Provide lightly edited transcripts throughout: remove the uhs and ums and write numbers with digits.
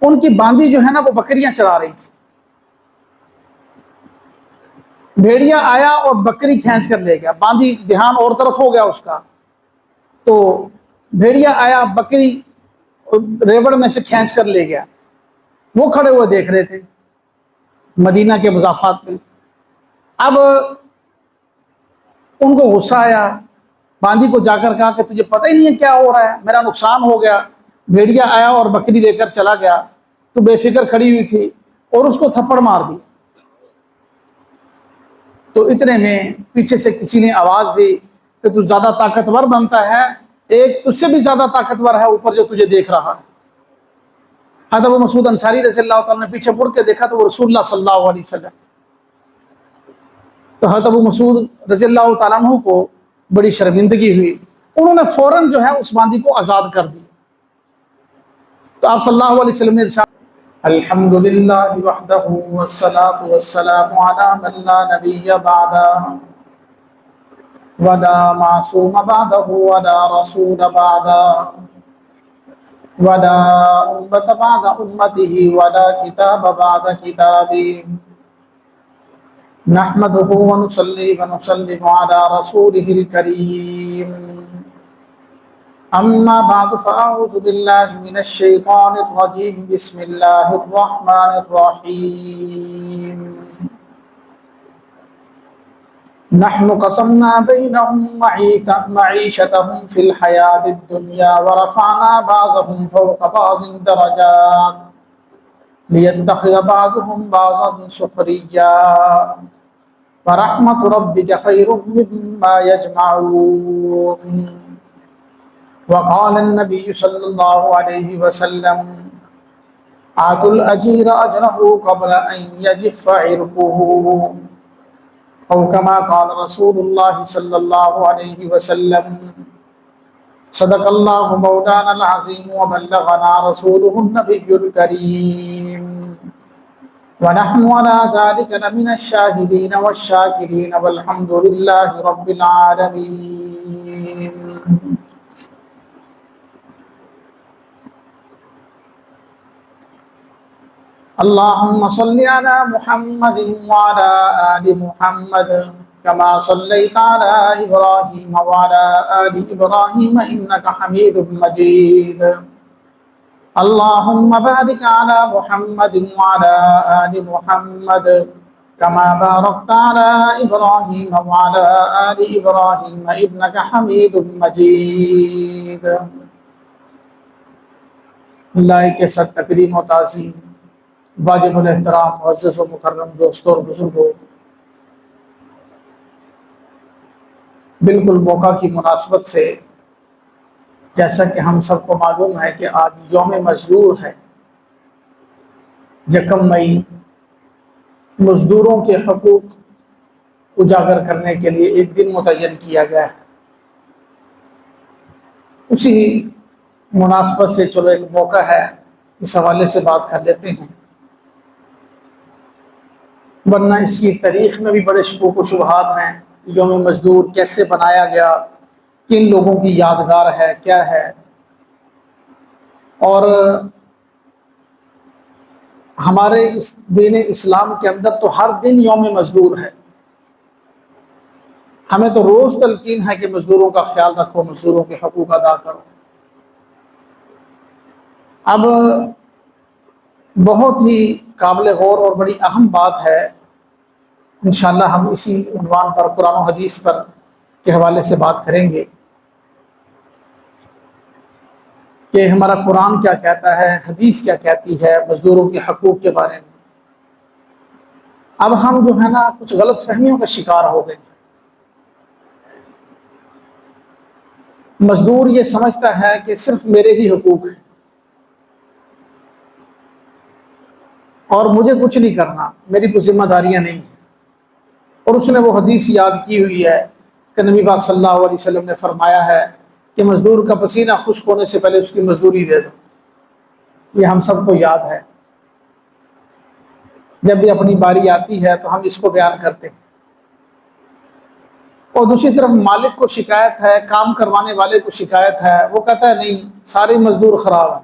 ان کی باندی جو ہے نا وہ بکریاں چرا رہی تھی. بھیڑیا آیا اور بکری کھینچ کر لے گیا. باندی دھیان اور طرف ہو گیا اس کا, تو بھیڑیا آیا بکری ریوڑ میں سے کھینچ کر لے گیا. وہ کھڑے ہوئے دیکھ رہے تھے مدینہ کے مضافات میں. اب ان کو غصہ آیا, باندی کو جا کر کہا کہ تجھے پتہ ہی نہیں ہے کیا ہو رہا ہے, میرا نقصان ہو گیا. بھیڑیا آیا اور بکری لے کر چلا گیا. تو بے فکر کھڑی ہوئی تھی اور اس کو تھپڑ مار دی. تو اتنے میں پیچھے سے کسی نے آواز دی کہ تو زیادہ طاقتور بنتا ہے, ایک تجھ سے بھی زیادہ طاقتور ہے اوپر جو تجھے دیکھ رہا ہے. حضرت ابو مسعود انصاری رضی اللہ تعالیٰ نے پیچھے مڑ کے دیکھا تو وہ رسول اللہ صلی اللہ علیہ وسلم. تو حضرت ابو مسعود رضی اللہ تعالیٰ عنہ کو بڑی شرمندگی ہوئی. انہوں نے فوراً جو ہے اس باندی کو آزاد کر دی. تو آپ صلی اللہ علیہ وسلم نے ارشاد الحمدللہ وحدہ والصلاة والسلام علی من لا نبی بعدہ ولا معصوم بعدہ ولا رسول بعدہ ولا امت بعد امته ولا کتاب بعد کتابی نحمده ونصلي ونسلم على رسوله الكريم اما بعد فاعوذ بالله من الشيطان الرجيم بسم الله الرحمن الرحيم نحن قسمنا بينهم معيشتهم في الحياة الدنيا ورفعنا بعضهم فوق بعض درجات ليتخذ بعضهم بعضا سخريا ورحمة ربك خير مما يجمعون وقال النبي صلى الله عليه وسلم آتوا الأجير أجره قبل أن يجف عرقه أو كما قال رسول الله صلى الله عليه وسلم صدق الله مولانا العظيم وبلغنا رسوله النبي الكريم ونحن على ذلك لمن الشاهدين والشاكرين والحمد لله رب العالمين. اللهم صل على محمد وعلى آل محمد كما صليت على إبراهيم وعلى آل إبراهيم إنك حميد مجيد. اللهم بارك على محمد وعلى آل محمد كما باركت على إبراهيم وعلى آل إبراهيم إنك حميد مجيد. اللہ کے ساتھ تکریم و تعظیم واجب الاحترام معزز و مکرم دوستوں اور بزرگوں، بالکل موقع کی مناسبت سے جیسا کہ ہم سب کو معلوم ہے کہ آج یوم مزدور ہے، 1 مئی مزدوروں کے حقوق اجاگر کرنے کے لیے ایک دن متعین کیا گیا ہے۔ اسی مناسبت سے چلو ایک موقع ہے، اس حوالے سے بات کر لیتے ہیں، ورنہ اس کی تاریخ میں بھی بڑے شکوک و شبہات ہیں۔ یوم مزدور کیسے بنایا گیا، کن لوگوں کی یادگار ہے، کیا ہے، اور ہمارے اس دین اسلام کے اندر تو ہر دن یوم مزدور ہے۔ ہمیں تو روز تلقین ہے کہ مزدوروں کا خیال رکھو، مزدوروں کے حقوق ادا کرو۔ اب بہت ہی قابل غور اور بڑی اہم بات ہے، انشاءاللہ ہم اسی عنوان پر قرآن و حدیث پر کے حوالے سے بات کریں گے کہ ہمارا قرآن کیا کہتا ہے، حدیث کیا کہتی ہے مزدوروں کے حقوق کے بارے میں۔ اب ہم جو ہے نا کچھ غلط فہمیوں کا شکار ہو گئے۔ مزدور یہ سمجھتا ہے کہ صرف میرے ہی حقوق ہیں اور مجھے کچھ نہیں کرنا، میری کوئی ذمہ داریاں نہیں ہیں، اور اس نے وہ حدیث یاد کی ہوئی ہے کہ نبی پاک صلی اللہ علیہ وسلم نے فرمایا ہے کہ مزدور کا پسینہ خشک ہونے سے پہلے اس کی مزدوری دے دو۔ یہ ہم سب کو یاد ہے، جب بھی اپنی باری آتی ہے تو ہم اس کو بیان کرتے ہیں۔ اور دوسری طرف مالک کو شکایت ہے، کام کروانے والے کو شکایت ہے، وہ کہتا ہے نہیں سارے مزدور خراب ہیں،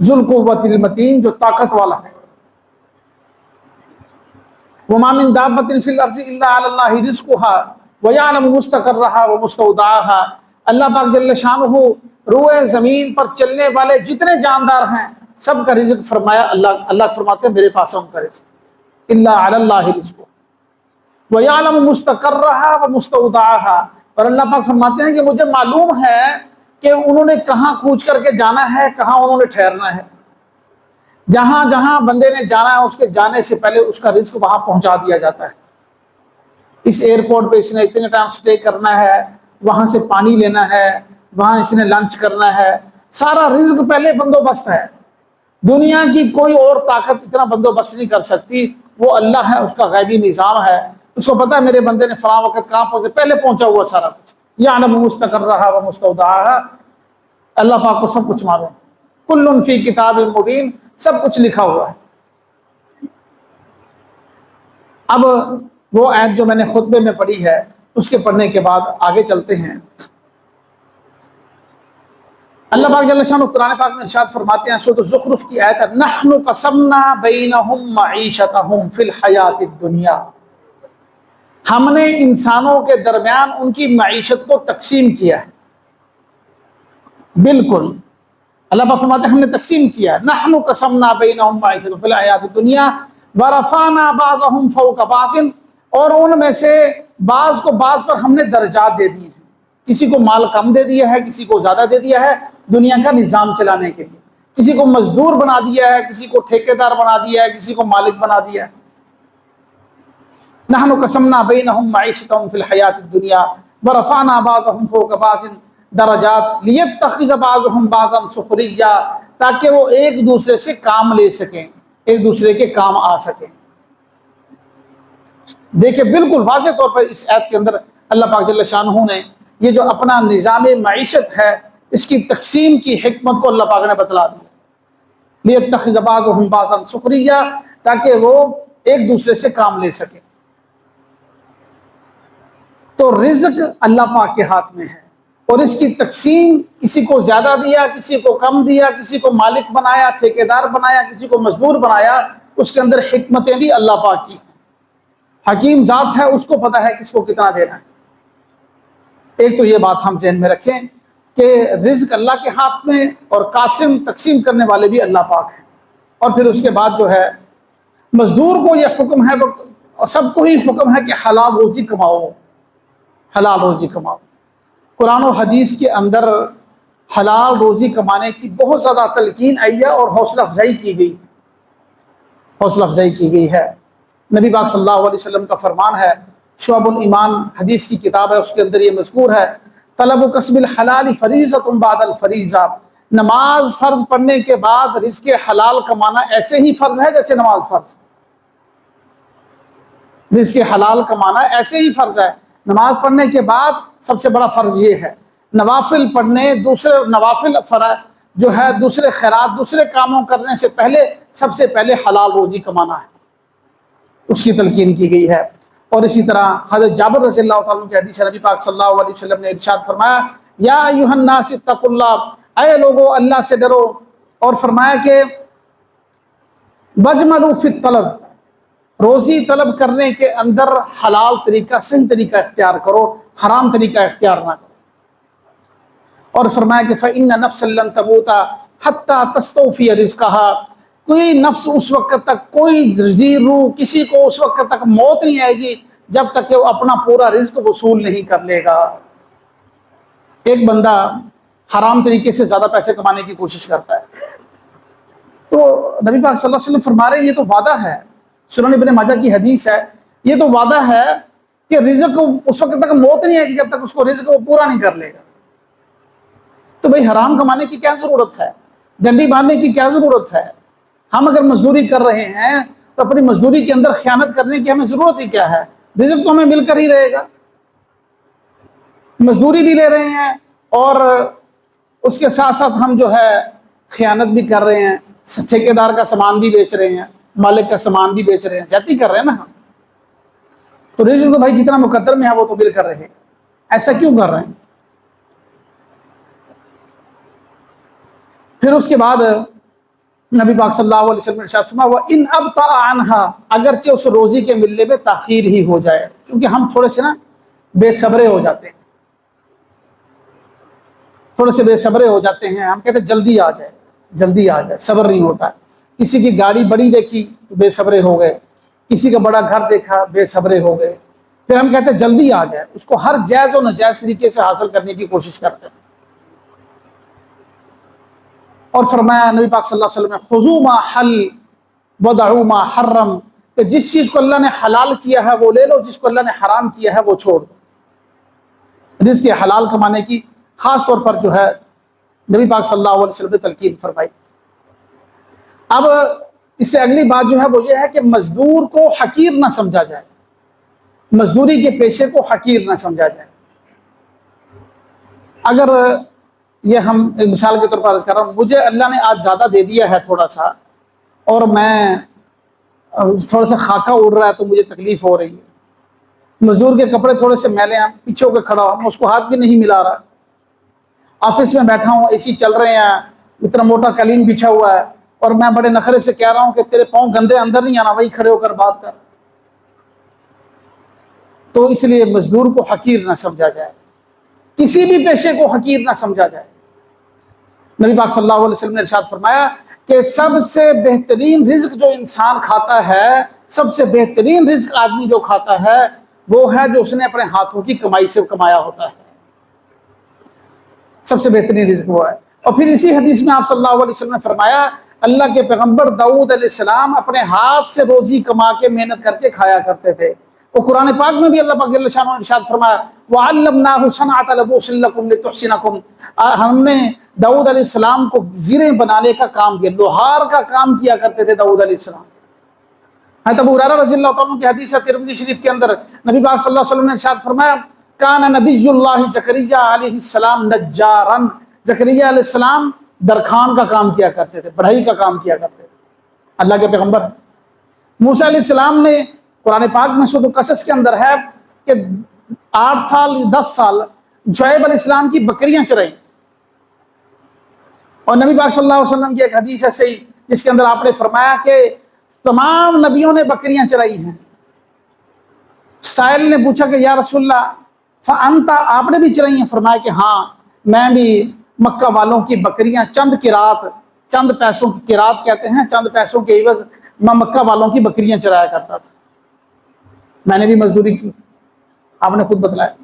ذُو القوۃ المتین، جو طاقت والا ہے۔ وما من دابۃ فی الارض الا علی اللہ رزقها ویعلم مستقرها ومستودعها۔ اللہ پاک جل شانہ روئے زمین پر چلنے والے جتنے جاندار ہیں سب کا رزق فرمایا اللہ فرماتے ہیں میرے پاس ہے ان کا رزق، الا علی اللہ رزقها ویعلم مستقرها ومستودعها۔ اور اللہ پاک فرماتے ہیں کہ مجھے معلوم ہے کہ انہوں نے کہاں کوچ کر کے جانا ہے، کہاں انہوں نے ٹھہرنا ہے۔ جہاں جہاں بندے نے جانا ہے اس کے جانے سے پہلے اس کا رزق وہاں پہنچا دیا جاتا ہے۔ اس ایئرپورٹ پہ اس نے اتنے ٹائم سٹے کرنا ہے، وہاں سے پانی لینا ہے، وہاں اس نے لنچ کرنا ہے، سارا رزق پہلے بندوبست ہے۔ دنیا کی کوئی اور طاقت اتنا بندوبست نہیں کر سکتی، وہ اللہ ہے، اس کا غیبی نظام ہے، اس کو پتہ ہے میرے بندے نے فلاں وقت کہاں پہنچے، پہلے پہنچا ہوا سارا کچھ۔ یعلم مستقرها ومستودعها، اللہ پاک کو سب کچھ معلوم، کل فی کتاب مبین، سب کچھ لکھا ہوا ہے۔ اب وہ آیت جو میں نے خطبے میں پڑھی ہے اس کے پڑھنے کے بعد آگے چلتے ہیں۔ اللہ پاک جل شانہ قرآن پاک میں ارشاد فرماتے ہیں، سورۃ الزخرف کی آیت ہے، نحن قسمنا بینہم معیشتہم فی الحیات الدنیا، ہم نے انسانوں کے درمیان ان کی معیشت کو تقسیم کیا ہے۔ بالکل اللہ پاک فرماتے ہیں ہم نے تقسیم کیا ہے، نحن قسمنا بینہم معیشتہم فی الحیات الدنیا ورفعنا بعضہم فوق بعض، اور ان میں سے بعض کو بعض پر ہم نے درجات دے دیے ہیں، کسی کو مال کم دے دیا ہے، کسی کو زیادہ دے دیا ہے دنیا کا نظام چلانے کے لیے، کسی کو مزدور بنا دیا ہے، کسی کو ٹھیکیدار بنا دیا ہے، کسی کو مالک بنا دیا ہے۔ نحن قسمنا بینہم معیشتہم فی الحیات الدنیا ورفعنا بعضہم فوق بعض درجات لیتخذ بعضہم بعضا سخریا، تاکہ وہ ایک دوسرے سے کام لے سکیں، ایک دوسرے کے کام آ سکیں۔ دیکھیں بالکل واضح طور پر اس آیت کے اندر اللہ پاک جل شانہ نے یہ جو اپنا نظام معیشت ہے اس کی تقسیم کی حکمت کو اللہ پاک نے بتلا دیا، لیتخذ بعضہم بعضا سخریا، تاکہ وہ ایک دوسرے سے کام لے سکیں۔ تو رزق اللہ پاک کے ہاتھ میں ہے، اور اس کی تقسیم کسی کو زیادہ دیا، کسی کو کم دیا، کسی کو مالک بنایا، ٹھیکیدار بنایا، کسی کو مزدور بنایا، اس کے اندر حکمتیں بھی اللہ پاک کی ہیں۔ حکیم ذات ہے، اس کو پتہ ہے کس کو کتنا دینا ہے۔ ایک تو یہ بات ہم ذہن میں رکھیں کہ رزق اللہ کے ہاتھ میں، اور قاسم تقسیم کرنے والے بھی اللہ پاک ہیں۔ اور پھر اس کے بعد جو ہے مزدور کو یہ حکم ہے، اور سب کو ہی حکم ہے کہ حلال روزی کماؤ، حلال روزی کماؤ۔ قرآن و حدیث کے اندر حلال روزی کمانے کی بہت زیادہ تلقین آئی ہے اور حوصلہ افزائی کی گئی، حوصلہ افزائی کی گئی ہے۔ نبی پاک صلی اللہ علیہ وسلم کا فرمان ہے، شعب الایمان حدیث کی کتاب ہے، اس کے اندر یہ مذکور ہے، طلب کسب الحلال فریضۃ بعد الفریضہ، نماز فرض پڑھنے کے بعد رزق حلال کمانا ایسے ہی فرض ہے جیسے نماز فرض۔ رزق حلال کمانا ایسے ہی فرض ہے، نماز پڑھنے کے بعد سب سے بڑا فرض یہ ہے، نوافل پڑھنے، دوسرے نوافل جو ہے دوسرے خیرات، دوسرے کاموں کرنے سے پہلے سب سے پہلے حلال روزی کمانا ہے، اس کی تلقین کی گئی ہے۔ اور اسی طرح حضرت جابر رضی اللہ تعالیٰ کی حدیث ہے، نبی پاک صلی اللہ علیہ وسلم نے ارشاد فرمایا، یا ایھا الناس اتقوا اللہ، اے لوگو اللہ سے ڈرو، اور فرمایا کہ وجملوا فی الطلب، روزی طلب کرنے کے اندر حلال طریقہ، صحیح طریقہ اختیار کرو، حرام طریقہ اختیار نہ کرو۔ اور فرمایا کہ فإن نفسا لن تموت حتى تستوفی رزقها، کوئی نفس اس وقت تک، کوئی ذی روح، کسی کو اس وقت تک موت نہیں آئے گی جب تک کہ وہ اپنا پورا رزق وصول نہیں کر لے گا۔ ایک بندہ حرام طریقے سے زیادہ پیسے کمانے کی کوشش کرتا ہے، تو نبی پاک صلی اللہ علیہ وسلم فرما رہے ہیں یہ تو وعدہ ہے، سنن ابن ماجہ کی حدیث ہے، یہ تو وعدہ ہے کہ رزق اس وقت تک موت نہیں آئے گی جب تک اس کو رزق وہ پورا نہیں کر لے گا۔ تو بھئی حرام کمانے کی کیا ضرورت ہے، ڈنڈی باندھنے کی کیا ضرورت ہے؟ ہم اگر مزدوری کر رہے ہیں تو اپنی مزدوری کے اندر خیانت کرنے کی ہمیں ضرورت ہی کیا ہے؟ رزق تو ہمیں مل کر ہی رہے گا، مزدوری بھی لے رہے ہیں اور اس کے ساتھ ساتھ ہم جو ہے خیانت بھی کر رہے ہیں، ٹھیکیدار کا سامان بھی بیچ رہے ہیں، مالک کا سامان بھی بیچ رہے ہیں، زیادتی کر رہے ہیں نا ہم۔ تو رزق تو بھائی جتنا مقدر میں ہے وہ تو مل کر رہے، ایسا کیوں کر رہے ہیں؟ پھر اس کے بعد نبی پاک صلی اللہ علیہ وسلم نے ارشاد فرمایا وَإِنْ أَبْطَأَ عَنْهَا، اگرچہ اس روزی کے ملنے میں تاخیر ہی ہو جائے، کیونکہ ہم تھوڑے سے نا بے صبرے ہو جاتے ہیں، تھوڑے سے بے صبرے ہو جاتے ہیں، ہم کہتے ہیں جلدی آ جائے، جلدی آ جائے، صبر نہیں ہوتا ہے۔ کسی کی گاڑی بڑی دیکھی تو بے صبرے ہو گئے، کسی کا بڑا گھر دیکھا بے صبرے ہو گئے، پھر ہم کہتے ہیں جلدی آ جائے، اس کو ہر جائز و ناجائز طریقے سے حاصل کرنے کی کوشش کرتے ہیں۔ اور فرمایا نبی پاک صلی اللہ علیہ وسلم نے خذوا ما حل ودعوا ما حرم، کہ جس چیز کو اللہ نے حلال کیا ہے وہ لے لو، جس کو اللہ نے حرام کیا ہے وہ چھوڑ دو۔ رزق حلال کمانے کی خاص طور پر جو ہے نبی پاک صلی اللہ علیہ وسلم نے تلقین فرمائی۔ اب اس سے اگلی بات جو ہے وہ یہ ہے کہ مزدور کو حقیر نہ سمجھا جائے، مزدوری کے پیشے کو حقیر نہ سمجھا جائے۔ اگر یہ ہم ایک مثال کے طور پر عرض کر رہا ہوں، مجھے اللہ نے آج زیادہ دے دیا ہے تھوڑا سا، اور میں تھوڑا سا خاکہ اڑ رہا ہے تو مجھے تکلیف ہو رہی ہے، مزدور کے کپڑے تھوڑے سے میلے ہیں، پیچھے ہو کے کھڑا ہوں، میں اس کو ہاتھ بھی نہیں ملا رہا، آفس میں بیٹھا ہوں، اے سی چل رہے ہیں، اتنا موٹا قالین بچھا ہوا ہے، اور میں بڑے نخرے سے کہہ رہا ہوں کہ تیرے پاؤں گندے اندر نہیں آنا، وہی کھڑے ہو کر بات کر۔ تو اس لیے مزدور کو حقیر نہ سمجھا جائے، کسی بھی پیشے کو حقیر نہ سمجھا جائے۔ نبی پاک صلی اللہ علیہ وسلم نے ارشاد فرمایا کہ سب سے بہترین رزق جو انسان کھاتا ہے، سب سے بہترین رزق آدمی جو کھاتا ہے وہ ہے جو اس نے اپنے ہاتھوں کی کمائی سے کمایا ہوتا ہے، سب سے بہترین رزق وہ ہے۔ اور پھر اسی حدیث میں آپ صلی اللہ علیہ وسلم نے فرمایا اللہ کے پیغمبر داؤد علیہ السلام اپنے ہاتھ سے روزی کما کے محنت کر کے کھایا کرتے تھے۔ وہ قرآن پاک میں بھی اللہ پاک جل شانہ نے ارشاد فرمایا وَعَلَّمْنَاهُ صَنْعَةَ لَبُوسٍ لَكُمْ لِتُحْصِنَكُمْ، ہم نے داؤد علیہ السلام کو زریں بنانے کا کام دیا، لوہار کا کام کیا کرتے تھے داؤد علیہ السلام۔ حضرت ابو ہریرہ رضی اللہ تعالیٰ عنہ کی حدیث ہے ترمذی شریف کے اندر، نبی پاک صلی اللہ علیہ وسلم نے ارشاد فرمایا کان نبی اللہ زکریا علیہ السلام نجاراً، زکریا علیہ السلام درخان کا کام کیا کرتے تھے، بڑھئی کا کام کیا کرتے تھے، اللہ کے پیغمبر۔ موسیٰ علیہ السلام نے قرآن پاک میں سورۃ القصص کے اندر ہے کہ 8 سال 10 سال شعیب علیہ السلام کی بکریاں چرائیں، اور نبی پاک صلی اللہ علیہ وسلم کی ایک حدیث ہے صحیح جس کے اندر آپ نے فرمایا کہ تمام نبیوں نے بکریاں چرائی ہیں۔ سائل نے پوچھا کہ یا رسول اللہ فأنت، آپ نے بھی چرائی ہیں؟ فرمایا کہ ہاں میں بھی مکہ والوں کی بکریاں چند قرات، چند پیسوں کی قرات کہتے ہیں، چند پیسوں کے عوض میں مکہ والوں کی بکریاں چرایا کرتا تھا، میں نے بھی مزدوری کی، آپ نے خود بتلایا۔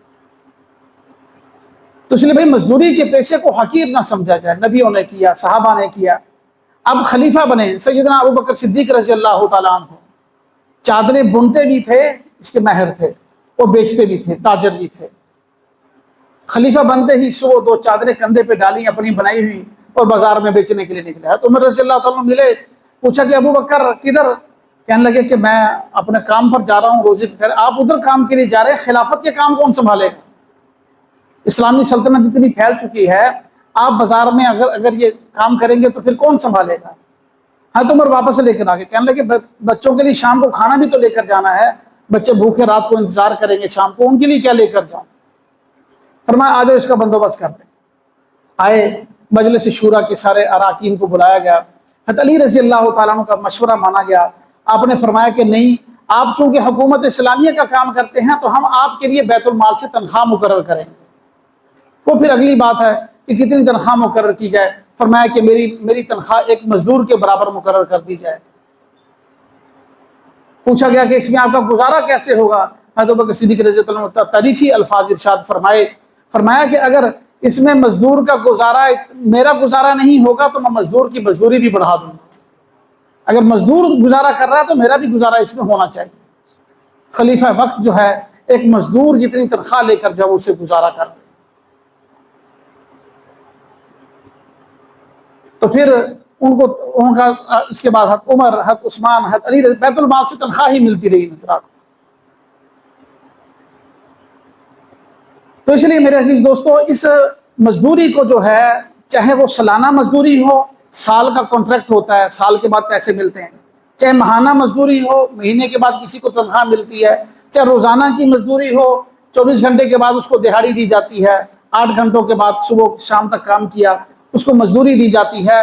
تو اس لیے بھائی مزدوری کے پیشے کو حقیر نہ سمجھا جائے، نبیوں نے کیا، صحابہ نے کیا۔ اب خلیفہ بنے سیدنا ابو بکر صدیق رضی اللہ تعالیٰ عنہ، چادریں بنتے بھی تھے، اس کے ماہر تھے، وہ بیچتے بھی تھے، تاجر بھی تھے۔ خلیفہ بنتے ہی صبح 2 چادریں کندھے پہ ڈالی اپنی بنائی ہوئی اور بازار میں بیچنے کے لیے نکلے۔ تو عمر رضی اللہ تعالیٰ عنہ ملے، پوچھا کہ ابو بکر کدھر؟ کہنے لگے کہ میں اپنے کام پر جا رہا ہوں روزی پہ۔ آپ ادھر کام کے لیے جا رہے ہیں، خلافت کے کام کون سنبھالے گا؟ اسلامی سلطنت اتنی پھیل چکی ہے، آپ بازار میں اگر یہ کام کریں گے تو پھر کون سنبھالے گا؟ ہاں تو عمر واپس لے کر آگے کہنے لگے بچوں کے لیے شام کو کھانا بھی تو لے کر جانا ہے، بچے بھوکے رات کو انتظار کریں گے شام کو، ان کے لیے کیا لے کر جاؤں؟ فرمایا آ جاؤ اس کا بندوبست کرتے ہیں۔ آئے مجلس شورا کے سارے اراکین کو بلایا گیا، حضرت علی رضی اللہ تعالیٰ عنہ کا مشورہ مانا گیا۔ آپ نے فرمایا کہ نہیں، آپ چونکہ حکومت اسلامیہ کا کام کرتے ہیں تو ہم آپ کے لیے بیت المال سے تنخواہ مقرر کریں گے۔ وہ پھر اگلی بات ہے کہ کتنی تنخواہ مقرر کی جائے۔ فرمایا کہ میری تنخواہ ایک مزدور کے برابر مقرر کر دی جائے۔ پوچھا گیا کہ اس میں آپ کا گزارا کیسے ہوگا؟ حضرت ابوبکر صدیق رضی اللہ عنہ تعریفی الفاظ ارشاد فرمایا کہ اگر اس میں مزدور کا گزارا میرا گزارا نہیں ہوگا تو میں مزدور کی مزدوری بھی بڑھا دوں گا۔ اگر مزدور گزارا کر رہا ہے تو میرا بھی گزارا اس میں ہونا چاہیے۔ خلیفہ وقت جو ہے ایک مزدور جتنی تنخواہ لے کر جو اسے گزارا کر، تو پھر ان کا اس کے بعد حضرت عمر، حضرت عثمان، حضرت علی بیت المال سے تنخواہ ہی ملتی رہی نظرات۔ تو اس لیے میرے عزیز دوستو، اس مزدوری کو جو ہے چاہے وہ سالانہ مزدوری ہو، سال کا کانٹریکٹ ہوتا ہے، سال کے بعد پیسے ملتے ہیں، چاہے ماہانہ مزدوری ہو، مہینے کے بعد کسی کو تنخواہ ملتی ہے، چاہے روزانہ کی مزدوری ہو، 24 گھنٹے کے بعد اس کو دہاڑی دی جاتی ہے، 8 گھنٹوں کے بعد صبح شام تک کام کیا اس کو مزدوری دی جاتی ہے،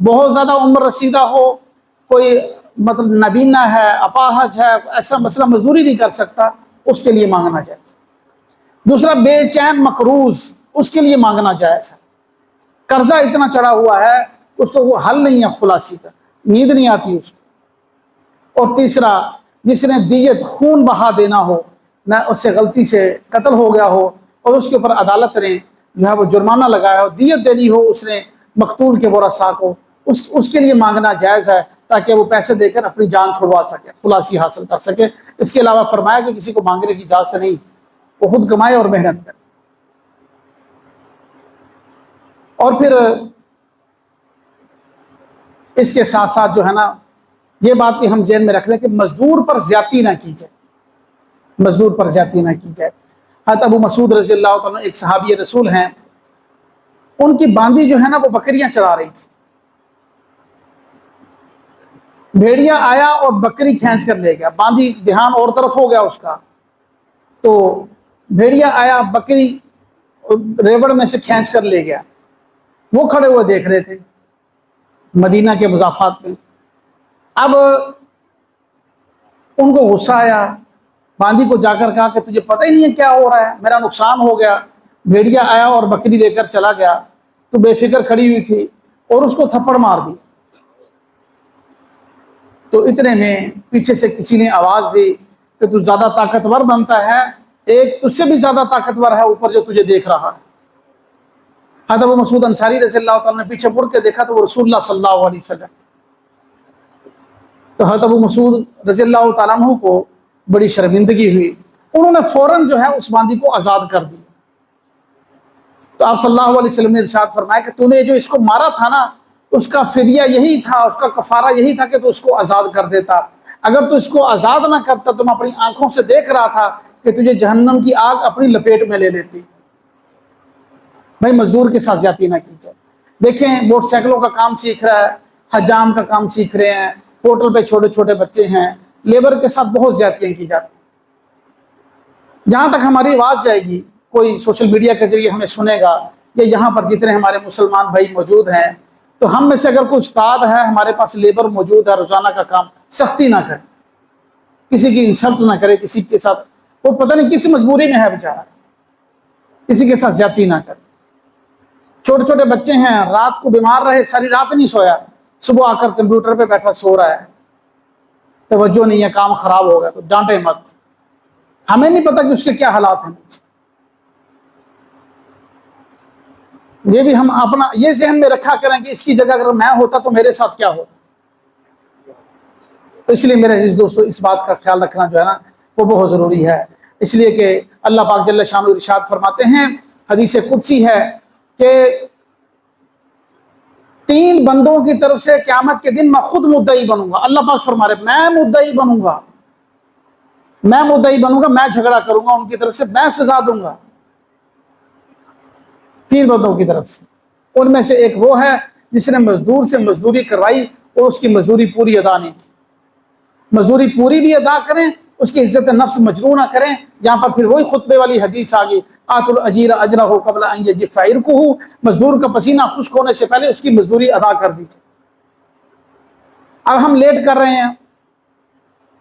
بہت زیادہ عمر رسیدہ ہو، کوئی مطلب نابینا ہے، اپاہج ہے، ایسا مسئلہ مزدوری نہیں کر سکتا، اس کے لیے مانگنا جائز۔ دوسرا بے چین مقروض، اس کے لیے مانگنا جائز ہے۔ قرضہ اتنا چڑھا ہوا ہے اس کو وہ حل نہیں ہے خلاصی کا، نیند نہیں آتی اس کو۔ اور تیسرا جس نے دیت خون بہا دینا ہو، نہ اس سے غلطی سے قتل ہو گیا ہو اور اس کے اوپر عدالت نے جو ہے وہ جرمانہ لگایا ہو، دیت دینی ہو اس نے مقتول کے ورثاء کو، اس کے لیے مانگنا جائز ہے تاکہ وہ پیسے دے کر اپنی جان چھڑوا سکے، خلاصی حاصل کر سکے۔ اس کے علاوہ فرمایا کہ کسی کو مانگنے کی اجازت نہیں، وہ خود کمائے اور محنت کرے۔ اور پھر اس کے ساتھ ساتھ جو ہے نا یہ بات بھی ہم ذہن میں رکھ لیں کہ مزدور پر زیادتی نہ کی جائے، مزدور پر زیادتی نہ کی جائے۔ حضرت ابو مسعود رضی اللہ تعالیٰ عنہ ایک صحابی رسول ہیں، ان کی باندی جو ہے نا وہ بکریاں چرا رہی تھی، بھیڑیا آیا اور بکری کھینچ کر لے گیا، باندی دھیان اور طرف ہو گیا اس کا، تو بھیڑیا آیا بکری ریوڑ میں سے کھینچ کر لے گیا۔ وہ کھڑے ہوئے دیکھ رہے تھے مدینہ کے مضافات میں۔ اب ان کو غصہ آیا، باندی کو جا کر کہا کہ تجھے پتہ ہی نہیں ہے کیا ہو رہا ہے، میرا نقصان ہو گیا، بھیڑیا آیا اور بکری لے کر چلا گیا، تو بے فکر کھڑی ہوئی تھی، اور اس کو تھپڑ مار دی۔ تو اتنے میں پیچھے سے کسی نے آواز دی کہ تو زیادہ طاقتور بنتا ہے، ایک تجھ سے بھی زیادہ طاقتور ہے اوپر جو تجھے دیکھ رہا ہے۔ حضرت ابو مسعود انصاری رضی اللہ تعالیٰ نے پیچھے مڑ کے دیکھا تو وہ رسول اللہ صلی اللہ علیہ وسلم۔ تو حضرت ابو مسعود رضی اللہ تعالیٰ عنہ کو بڑی شرمندگی ہوئی، انہوں نے فوراً جو ہے اس باندی کو آزاد کر دی۔ تو آپ صلی اللہ علیہ وسلم نے ارشاد فرمایا کہ تو نے جو اس کو مارا تھا نا، اس کا فدیہ یہی تھا، اس کا کفارہ یہی تھا کہ تو اس کو آزاد کر دیتا۔ اگر تو اس کو آزاد نہ کرتا تو میں اپنی آنکھوں سے دیکھ رہا تھا کہ تجھے جہنم کی آگ اپنی لپیٹ میں لے لیتی۔ بھائی مزدور کے ساتھ زیادتی نہ کی جائے۔ دیکھیں موٹر سائیکلوں کا کام سیکھ رہا ہے، حجام کا کام سیکھ رہے ہیں، ہوٹل پہ چھوٹے چھوٹے بچے ہیں، لیبر کے ساتھ بہت زیادتیاں کی جاتی ہیں۔ جہاں تک ہماری آواز جائے گی، کوئی سوشل میڈیا کے ذریعے ہمیں سنے گا، یا یہاں پر جتنے ہمارے مسلمان بھائی موجود ہیں، تو ہم میں سے اگر کوئی استاد ہے، ہمارے پاس لیبر موجود ہے روزانہ کا کام، سختی نہ کرے، کسی کی انسلٹ نہ کرے، کسی کے ساتھ وہ پتہ نہیں کس مجبوری میں ہے بیچارہ، کسی کے ساتھ زیادتی نہ کرے۔ چھوٹے چھوٹے بچے ہیں، رات کو بیمار رہے، ساری رات نہیں سویا، صبح آ کر کمپیوٹر پہ بیٹھا سو رہا ہے، توجہ نہیں ہے، کام خراب ہو گیا، تو ڈانٹے مت، ہمیں نہیں پتہ کہ اس کے کیا حالات ہیں۔ یہ بھی ہم اپنا یہ ذہن میں رکھا کریں کہ اس کی جگہ اگر میں ہوتا تو میرے ساتھ کیا ہوتا۔ تو اس لیے میرے عزیز دوستو اس بات کا خیال رکھنا جو ہے نا وہ بہت ضروری ہے، اس لیے کہ اللہ پاک جل شانہ ارشاد فرماتے ہیں، حدیث قدسی ہے کہ 3 بندوں کی طرف سے قیامت کے دن میں خود مدعی بنوں گا۔ اللہ پاک فرما رہے میں مدعی بنوں گا، میں مدعی بنوں گا، میں جھگڑا کروں گا ان کی طرف سے، میں سزا دوں گا 3 بندوں کی طرف سے۔ ان میں سے ایک وہ ہے جس نے مزدور سے مزدوری کروائی اور اس کی مزدوری پوری ادا نہیں کی۔ مزدوری پوری بھی ادا کریں، اس کی عزت نفس مجروح نہ کریں۔ یہاں پر پھر وہی خطبے والی حدیث آ گئی، آت الاجیر اجرہ قبل ان یجف عرقہ، مزدور کا پسینہ خشک ہونے سے پہلے اس کی مزدوری ادا کر دیجیے۔ اب ہم لیٹ کر رہے ہیں،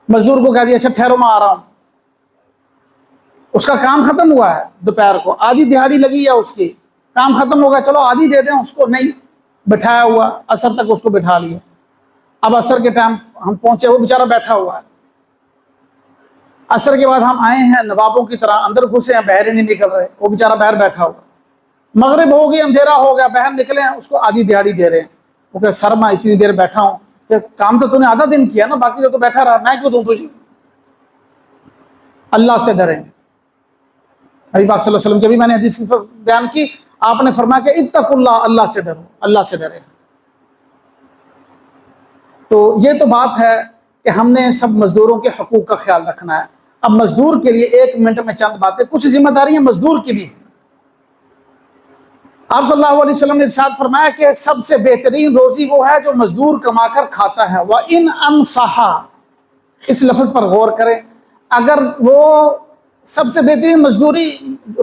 مزدور کو کہہ دیا اچھا ٹھہرو میں آ رہا ہوں، اس کا کام ختم ہوا ہے، دوپہر کو آدھی دہاڑی لگی ہے، اس کی کام ختم ہوگا، چلو آدھی دے دیں اس کو، نہیں بٹھایا ہوا، عصر تک اس کو بٹھا لیا۔ اب عصر کے ٹائم ہم پہنچے، وہ بیچارہ بیٹھا ہوا ہے۔ عصر کے بعد ہم آئے ہیں نوابوں کی طرح، اندر گھسے ہیں، باہر ہی نہیں نکل رہے، وہ بیچارہ باہر بیٹھا ہوا۔ مغرب ہو گئی، اندھیرا ہو گیا، باہر نکلے ہیں، اس کو آدھی دیہڑی دے رہے ہیں۔ وہ کہ سر میں اتنی دیر بیٹھا ہوں، کہ کام تو نے آدھا دن کیا نا، باقی تو بیٹھا رہا، میں کیوں دوں تجھے؟ اللہ سے ڈریں۔ نبی پاک صلی اللہ علیہ وسلم کی بھی میں نے حدیث بیان کی، آپ نے فرمایا کہ اتقوا اللہ، اللہ سے ڈرو، اللہ سے ڈرے۔ تو یہ تو بات ہے کہ ہم نے سب مزدوروں کے حقوق کا خیال رکھنا ہے۔ اب مزدور کے لیے 1 منٹ میں چند باتیں، کچھ ذمہ داریاں مزدور کی بھی ہیں۔ آپ صلی اللہ علیہ وسلم نے ارشاد فرمایا کہ سب سے بہترین روزی وہ ہے جو مزدور کما کر کھاتا ہے۔ وَإِنْ أَمْسَحَ، اس لفظ پر غور کریں، اگر وہ سب سے بہترین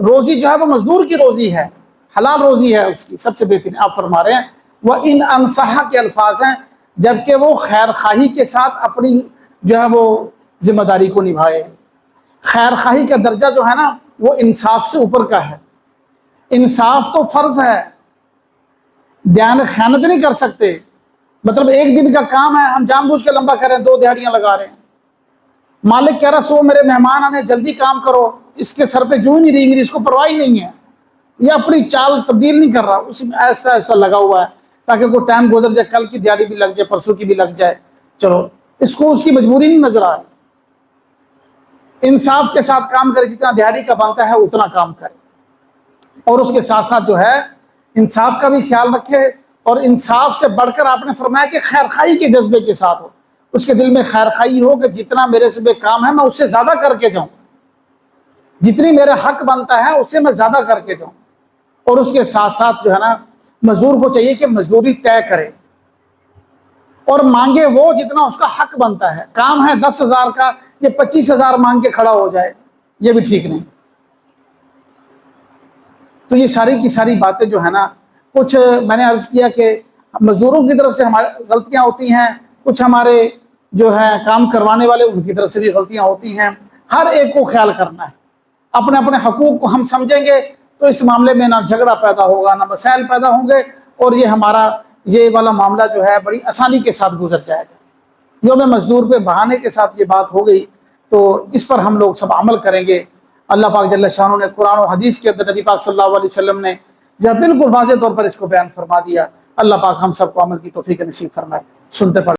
روزی جو ہے وہ مزدور کی روزی ہے، حلال روزی ہے اس کی سب سے بہترین، آپ فرما رہے ہیں وہ ان انصحہ کے الفاظ ہیں، جبکہ وہ خیر خواہی کے ساتھ اپنی جو ہے وہ ذمہ داری کو نبھائے۔ خیر خواہی کا درجہ جو ہے نا وہ انصاف سے اوپر کا ہے۔ انصاف تو فرض ہے، دیانت خیانت نہیں کر سکتے۔ مطلب ایک دن کا کام ہے، ہم جان بوجھ کے لمبا کر رہے ہیں، 2 دہاڑیاں لگا رہے ہیں۔ مالک کہہ رہا صبح میرے مہمان آنے، جلدی کام کرو، اس کے سر پہ جو نہیں رینگ رہی، اس کو پرواہ ہی نہیں ہے، یہ اپنی چال تبدیل نہیں کر رہا، اس میں ایسا ایسا لگا ہوا ہے تاکہ کوئی ٹائم گزر جائے، کل کی دیہڑی بھی لگ جائے، پرسوں کی بھی لگ جائے، چلو اس کو اس کی مجبوری نہیں نظر آ رہی۔ انصاف کے ساتھ کام کرے، جتنا دیہڑی کا بنتا ہے اتنا کام کرے، اور اس کے ساتھ ساتھ جو ہے انصاف کا بھی خیال رکھے، اور انصاف سے بڑھ کر آپ نے فرمایا کہ خیر خواہی کے جذبے کے ساتھ ہو، اس کے دل میں خیر خواہی ہو کہ جتنا میرے سے کام ہے میں اس سے زیادہ کر کے جاؤں، جتنی میرے حق بنتا ہے اسے میں زیادہ کر کے جاؤں۔ اور اس کے ساتھ ساتھ جو ہے نا مزدور کو چاہیے کہ مزدوری طے کرے اور مانگے وہ جتنا اس کا حق بنتا ہے۔ کام ہے 10,000 کا، یہ 25,000 مانگ کے کھڑا ہو جائے، یہ بھی ٹھیک نہیں۔ تو یہ ساری کی ساری باتیں جو ہے نا، کچھ میں نے عرض کیا کہ مزدوروں کی طرف سے ہماری غلطیاں ہوتی ہیں، کچھ ہمارے جو ہے کام کروانے والے ان کی طرف سے بھی غلطیاں ہوتی ہیں۔ ہر ایک کو خیال کرنا ہے، اپنے اپنے حقوق کو ہم سمجھیں گے تو اس معاملے میں نہ جھگڑا پیدا ہوگا، نہ مسائل پیدا ہوں گے، اور یہ ہمارا یہ والا معاملہ جو ہے بڑی آسانی کے ساتھ گزر جائے گا۔ یوم مزدور پہ بہانے کے ساتھ یہ بات ہو گئی، تو اس پر ہم لوگ سب عمل کریں گے۔ اللہ پاک جل شانہ نے قرآن و حدیث کے اندر نبی پاک صلی اللہ علیہ وسلم نے جو بالکل واضح طور پر اس کو بیان فرما دیا۔ اللہ پاک ہم سب کو عمل کی توفیق نصیب فرمائے۔ سنتے پڑھیں۔